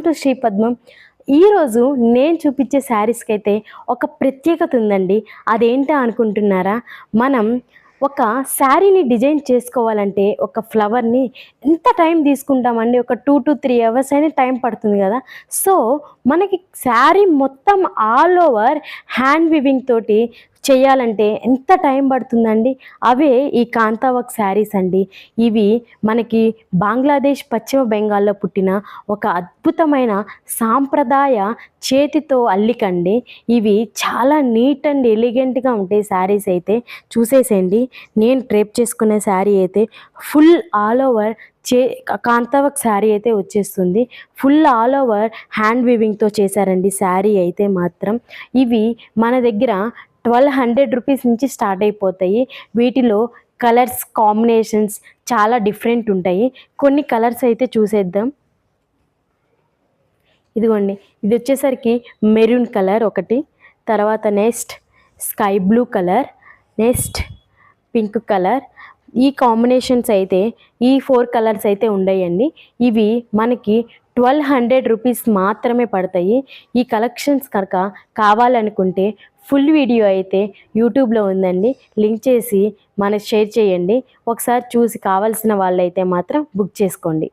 To Shri పద్మం. ఈరోజు నేను చూపించే శారీస్కి అయితే ఒక ప్రత్యేకత ఉందండి. అదేంటా అనుకుంటున్నారా? మనం ఒక శారీని డిజైన్ చేసుకోవాలంటే ఒక ఫ్లవర్ని ఎంత టైం తీసుకుంటామండి? ఒక 2 to 3 అవర్స్ అయినా టైం పడుతుంది కదా. సో మనకి శారీ మొత్తం ఆల్ ఓవర్ హ్యాండ్ వివింగ్ తోటి చేయాలంటే ఎంత టైం పడుతుందండి? అవే ఈ కాంతా వర్క్ శారీస్ అండి. ఇవి మనకి బంగ్లాదేశ్, పశ్చిమ బెంగాల్లో పుట్టిన ఒక అద్భుతమైన సాంప్రదాయ చేతితో అల్లికండి. ఇవి చాలా నీట్ అండ్ ఎలిగెంట్గా ఉంటాయి శారీస్ అయితే. చూసేసేయండి, నేను డ్రేప్ చేసుకునే శారీ అయితే full all over kantha work sari అయితే వచ్చేస్తుంది. ఫుల్ ఆల్ ఓవర్ హ్యాండ్ వీవింగ్తో చేశారండి శారీ అయితే మాత్రం. ఇవి మన దగ్గర 1200 రూపీస్ నుంచి స్టార్ట్ అయిపోతాయి. వీటిలో కలర్స్ కాంబినేషన్స్ చాలా డిఫరెంట్ ఉంటాయి. కొన్ని కలర్స్ అయితే చూసేద్దాం. ఇదిగోండి, ఇది వచ్చేసరికి మెరూన్ కలర్ ఒకటి, తర్వాత next sky blue colour, next pink colour. ఈ కాంబినేషన్స్ అయితే ఈ 4 కలర్స్ అయితే ఉన్నాయండి. ఇవి మనకి 1200 రూపీస్ మాత్రమే పడతాయి. ఈ కలెక్షన్స్ కనుక కావాలనుకుంటే ఫుల్ వీడియో అయితే యూట్యూబ్లో ఉందండి, లింక్ చేసి మనకు షేర్ చేయండి. ఒకసారి చూసి కావాల్సిన వాళ్ళైతే మాత్రం బుక్ చేసుకోండి.